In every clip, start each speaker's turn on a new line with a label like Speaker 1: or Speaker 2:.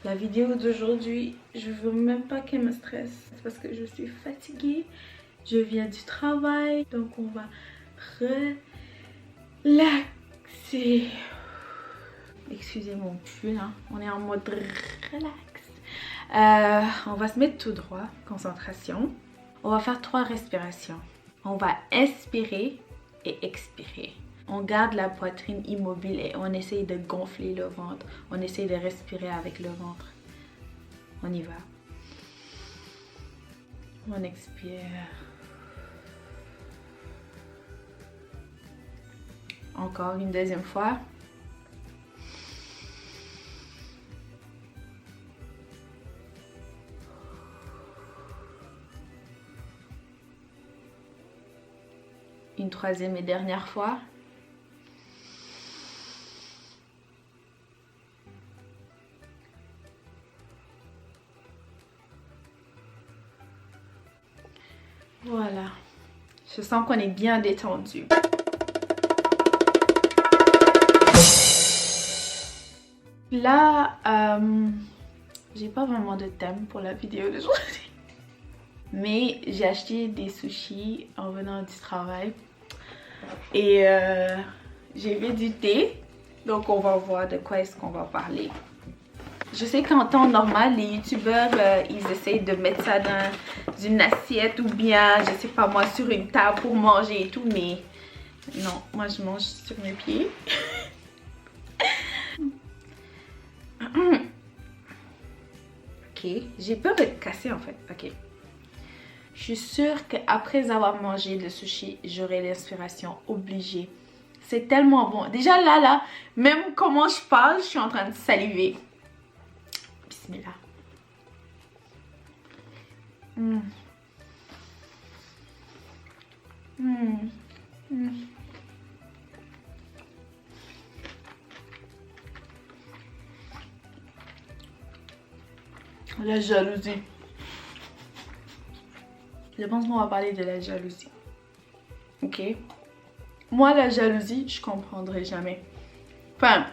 Speaker 1: La vidéo d'aujourd'hui, je veux même pas qu'elle me stresse. C'est parce que je suis fatiguée. Je viens du travail. Donc on va relaxer. Excusez mon pull, hein. On est en mode relax. On va se mettre tout droit. Concentration. On va faire 3 respirations. On va inspirer et expirer. On garde la poitrine immobile et on essaye de gonfler le ventre. On essaye de respirer avec le ventre. On y va. On expire. Encore une deuxième fois. Une troisième et dernière fois. Voilà. Je sens qu'on est bien détendu. Là, j'ai pas vraiment de thème pour la vidéo d'aujourd'hui. Mais j'ai acheté des sushis en venant du travail. Et j'ai vu du thé. Donc on va voir de quoi est-ce qu'on va parler. Je sais qu'en temps normal, les youtubeurs, ils essayent de mettre ça dans une assiette ou bien, je sais pas moi, sur une table pour manger et tout. Mais non, moi je mange sur mes pieds. Ok, j'ai peur de casser en fait. Ok. Je suis sûre qu'après avoir mangé le sushi, j'aurai l'inspiration obligée. C'est tellement bon. Déjà là, même comment je parle, je suis en train de saliver. Bismillah. Mm. Mm. Mm. La jalousie. Je pense qu'on va parler de la jalousie. Ok? Moi, la jalousie, je comprendrai jamais. Enfin,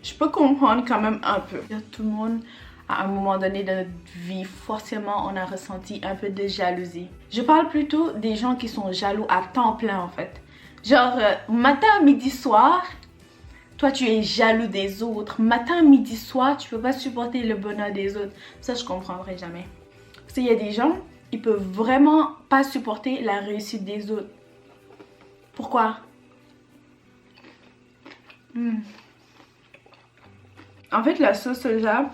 Speaker 1: je peux comprendre quand même un peu. Tout le monde, à un moment donné de notre vie, forcément, on a ressenti un peu de jalousie. Je parle plutôt des gens qui sont jaloux à temps plein, en fait. Genre, matin, midi, soir, toi, tu es jaloux des autres. Matin, midi, soir, tu peux pas supporter le bonheur des autres. Ça, je comprendrai jamais. Parce qu'il y a des gens, ils peuvent vraiment pas supporter la réussite des autres. Pourquoi? En fait, la sauce soja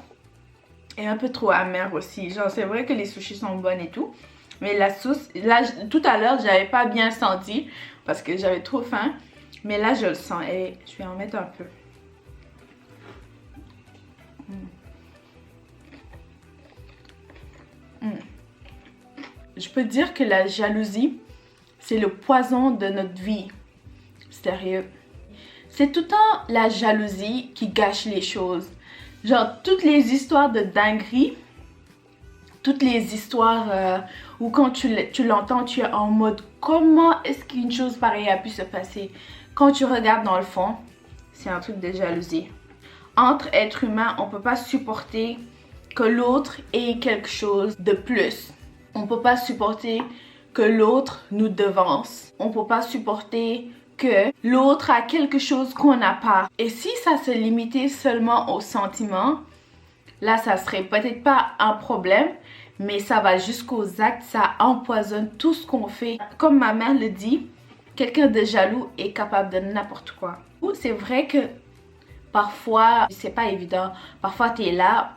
Speaker 1: est un peu trop amère aussi. Genre, c'est vrai que les sushis sont bonnes et tout. Mais la sauce, là, tout à l'heure, j'avais pas bien senti parce que j'avais trop faim. Mais là, je le sens. Et je vais en mettre un peu. Je peux dire que la jalousie, c'est le poison de notre vie. Sérieux. C'est tout le temps la jalousie qui gâche les choses. Genre, toutes les histoires de dinguerie, toutes les histoires où quand tu l'entends, tu es en mode comment est-ce qu'une chose pareille a pu se passer? Quand tu regardes dans le fond, c'est un truc de jalousie. Entre êtres humains, on ne peut pas supporter que l'autre ait quelque chose de plus. On ne peut pas supporter que l'autre nous devance. On ne peut pas supporter que l'autre a quelque chose qu'on n'a pas. Et si ça se limitait seulement aux sentiments, là, ça serait peut-être pas un problème, mais ça va jusqu'aux actes, ça empoisonne tout ce qu'on fait. Comme ma mère le dit, quelqu'un de jaloux est capable de n'importe quoi. C'est vrai que parfois, c'est pas évident. Parfois, tu es là,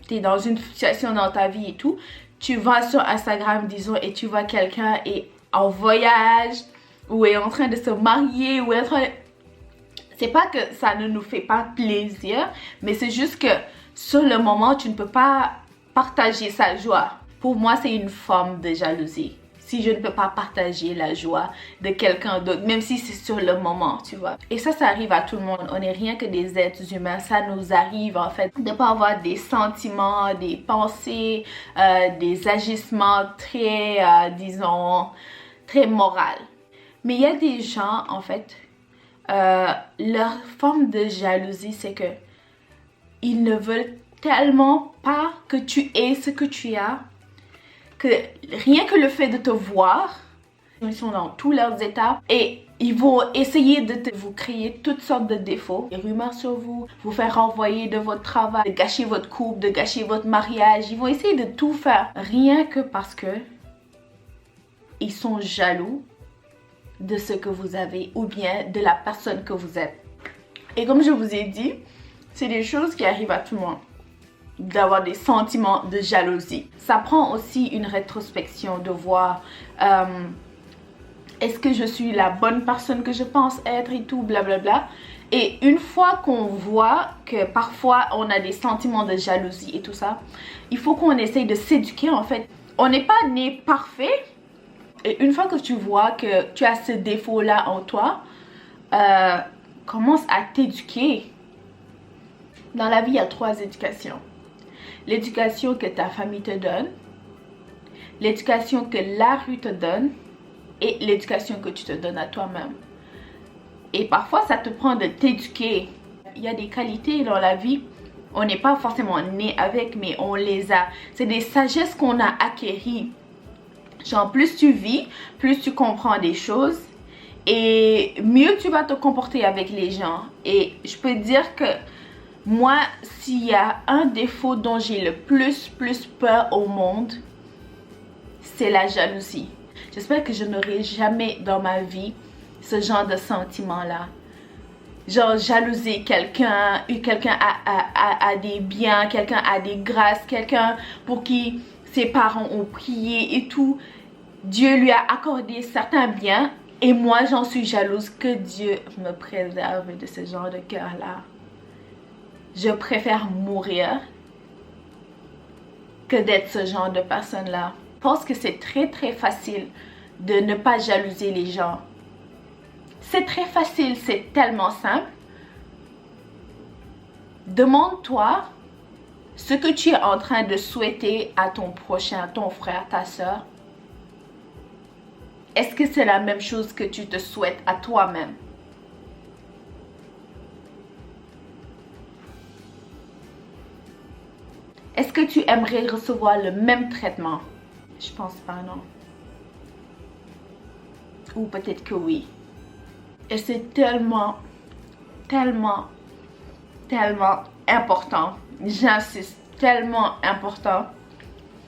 Speaker 1: tu es dans une situation dans ta vie et tout. Tu vas sur Instagram, disons, et tu vois quelqu'un est en voyage, ou est en train de se marier, ou est en train... C'est pas que ça ne nous fait pas plaisir, mais c'est juste que sur le moment, tu ne peux pas partager sa joie. Pour moi, c'est une forme de jalousie. Si je ne peux pas partager la joie de quelqu'un d'autre, même si c'est sur le moment, tu vois. Et ça arrive à tout le monde. On n'est rien que des êtres humains. Ça nous arrive, en fait, de ne pas avoir des sentiments, des pensées, des agissements très, disons, très moraux. Mais il y a des gens, en fait, leur forme de jalousie, c'est que ils ne veulent tellement pas que tu es ce que tu as, que rien que le fait de te voir, ils sont dans tous leurs états et ils vont essayer de vous créer toutes sortes de défauts, des rumeurs sur vous, vous faire renvoyer de votre travail, de gâcher votre couple, de gâcher votre mariage. Ils vont essayer de tout faire, rien que parce que ils sont jaloux de ce que vous avez ou bien de la personne que vous êtes. Et comme je vous ai dit, c'est des choses qui arrivent à tout le monde, d'avoir des sentiments de jalousie. Ça prend aussi une rétrospection de voir est-ce que je suis la bonne personne que je pense être et tout, blablabla. Et une fois qu'on voit que parfois on a des sentiments de jalousie et tout ça, il faut qu'on essaye de s'éduquer en fait. On n'est pas né parfait. Et une fois que tu vois que tu as ce défaut-là en toi, commence à t'éduquer. Dans la vie, il y a 3 éducations. L'éducation que ta famille te donne, l'éducation que la rue te donne et l'éducation que tu te donnes à toi-même. Et parfois, ça te prend de t'éduquer. Il y a des qualités dans la vie, on n'est pas forcément né avec, mais on les a. C'est des sagesses qu'on a acquéries. Genre, plus tu vis, plus tu comprends des choses et mieux tu vas te comporter avec les gens. Et je peux dire que moi, s'il y a un défaut dont j'ai le plus peur au monde, c'est la jalousie. J'espère que je n'aurai jamais dans ma vie ce genre de sentiment-là. Genre jalouser quelqu'un a des biens, quelqu'un a des grâces, quelqu'un pour qui ses parents ont prié et tout. Dieu lui a accordé certains biens et moi j'en suis jalouse. Que Dieu me préserve de ce genre de cœur-là. Je préfère mourir que d'être ce genre de personne-là. Je pense que c'est très facile de ne pas jalouser les gens. C'est très facile, c'est tellement simple. Demande-toi ce que tu es en train de souhaiter à ton prochain, ton frère, ta soeur. Est-ce que c'est la même chose que tu te souhaites à toi-même? Est-ce que tu aimerais recevoir le même traitement? Je pense pas, non. Ou peut-être que oui. Et c'est tellement important. J'insiste, tellement important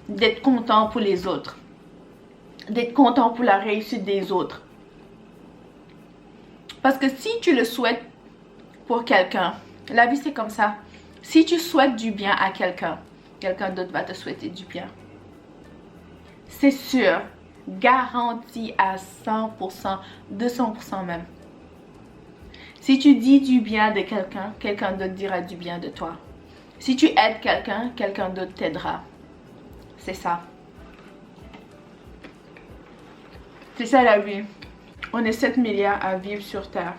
Speaker 1: d'être content pour les autres. D'être content pour la réussite des autres. Parce que si tu le souhaites pour quelqu'un, la vie c'est comme ça. Si tu souhaites du bien à quelqu'un, quelqu'un d'autre va te souhaiter du bien. C'est sûr, garanti à 100%, 200% même. Si tu dis du bien de quelqu'un, quelqu'un d'autre dira du bien de toi. Si tu aides quelqu'un, quelqu'un d'autre t'aidera. C'est ça. C'est ça la vie. On est 7 milliards à vivre sur Terre.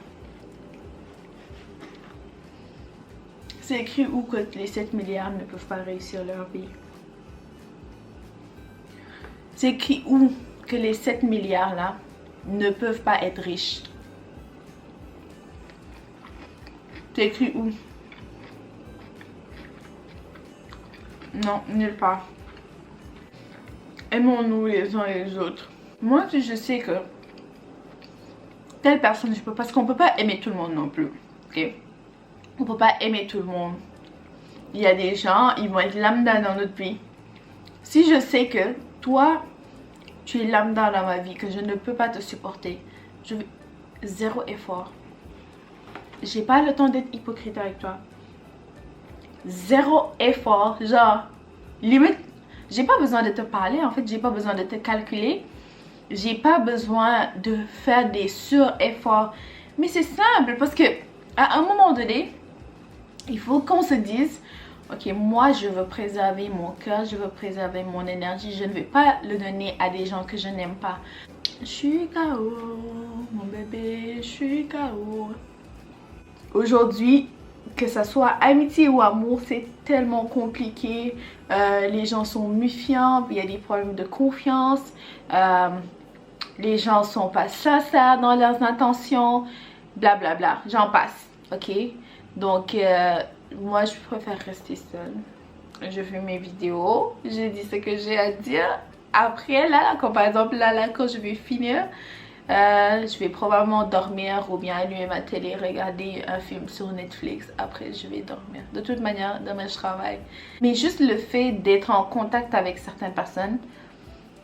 Speaker 1: C'est écrit où que les 7 milliards ne peuvent pas réussir leur vie? C'est écrit où que les 7 milliards là ne peuvent pas être riches? C'est écrit où? Non, nulle part. Aimons-nous les uns les autres. Moi, je sais que telle personne, je peux, parce qu'on peut pas aimer tout le monde non plus. Ok? On peut pas aimer tout le monde. Il y a des gens, ils vont être lambda dans notre vie. Si je sais que toi, tu es lambda dans ma vie, que je ne peux pas te supporter, je vais zéro effort. J'ai pas le temps d'être hypocrite avec toi. Zéro effort. Genre, limite, j'ai pas besoin de te parler. En fait, j'ai pas besoin de te calculer. J'ai pas besoin de faire des sur-efforts. Mais c'est simple parce que à un moment donné, il faut qu'on se dise, ok, moi je veux préserver mon cœur, je veux préserver mon énergie. Je ne vais pas le donner à des gens que je n'aime pas. Je suis KO, mon bébé, je suis KO. Aujourd'hui, que ce soit amitié ou amour, c'est tellement compliqué. Les gens sont méfiants, il y a des problèmes de confiance. Les gens sont pas sincères dans leurs intentions, blablabla. J'en passe, ok? Donc, moi, je préfère rester seule. je fais mes vidéos, je dis ce que j'ai à dire. Après là, comme par exemple là quand je vais finir, je vais probablement dormir ou bien allumer ma télé, regarder un film sur Netflix. Après je vais dormir. De toute manière, demain je travaille. Mais juste le fait d'être en contact avec certaines personnes,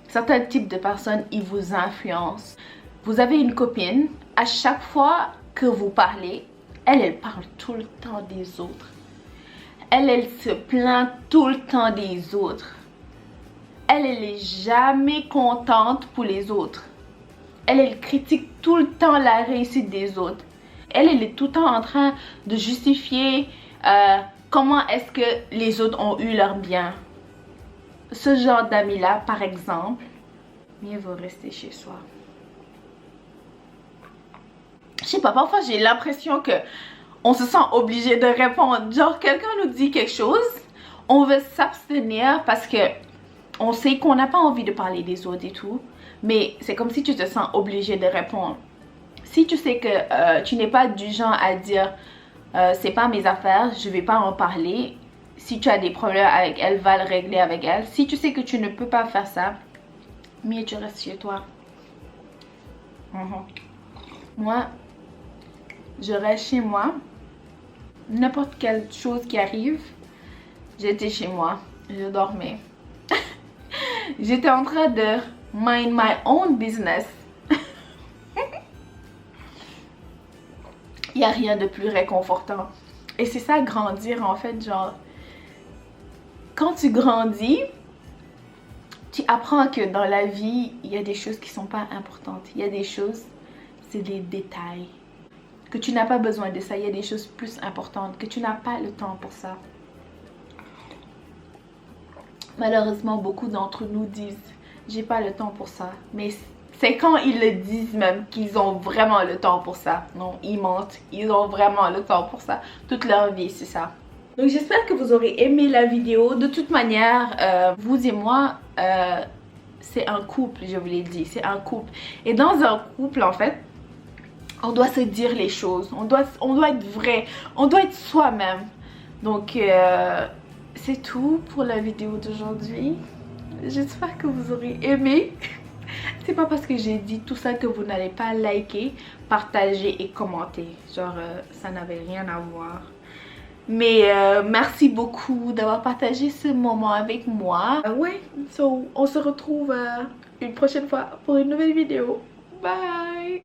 Speaker 1: certains types de personnes, ils vous influencent. Vous avez une copine, à chaque fois que vous parlez, elle parle tout le temps des autres. Elle se plaint tout le temps des autres. Elle est jamais contente pour les autres. Elle critique tout le temps la réussite des autres. Elle est tout le temps en train de justifier comment est-ce que les autres ont eu leur bien. Ce genre d'amis-là, par exemple, mieux vaut rester chez soi. Je sais pas, parfois j'ai l'impression que on se sent obligé de répondre. Genre, quelqu'un nous dit quelque chose, on veut s'abstenir parce que on sait qu'on n'a pas envie de parler des autres et tout. Mais c'est comme si tu te sens obligé de répondre. Si tu sais que tu n'es pas du genre à dire c'est pas mes affaires, je vais pas en parler. Si tu as des problèmes avec elle, va le régler avec elle. Si tu sais que tu ne peux pas faire ça, mieux tu restes chez toi. Moi, je reste chez moi. N'importe quelle chose qui arrive, j'étais chez moi. Je dormais. J'étais en train de mind my own business. Il n'y a rien de plus réconfortant. Et c'est ça, grandir en fait, genre... Quand tu grandis, tu apprends que dans la vie, il y a des choses qui sont pas importantes. Il y a des choses, c'est des détails. Que tu n'as pas besoin de ça. Il y a des choses plus importantes. Que tu n'as pas le temps pour ça. Malheureusement, beaucoup d'entre nous disent j'ai pas le temps pour ça. Mais c'est quand ils le disent même qu'ils ont vraiment le temps pour ça. Non, ils mentent. Ils ont vraiment le temps pour ça. Toute leur vie, c'est ça. Donc j'espère que vous aurez aimé la vidéo. De toute manière, vous et moi, c'est un couple, je vous l'ai dit. C'est un couple. Et dans un couple, en fait, on doit se dire les choses. On doit être vrai. On doit être soi-même. Donc, c'est tout pour la vidéo d'aujourd'hui. J'espère que vous aurez aimé. C'est pas parce que j'ai dit tout ça que vous n'allez pas liker, partager et commenter. Genre, ça n'avait rien à voir. Mais merci beaucoup d'avoir partagé ce moment avec moi. Ouais, on se retrouve une prochaine fois pour une nouvelle vidéo. Bye!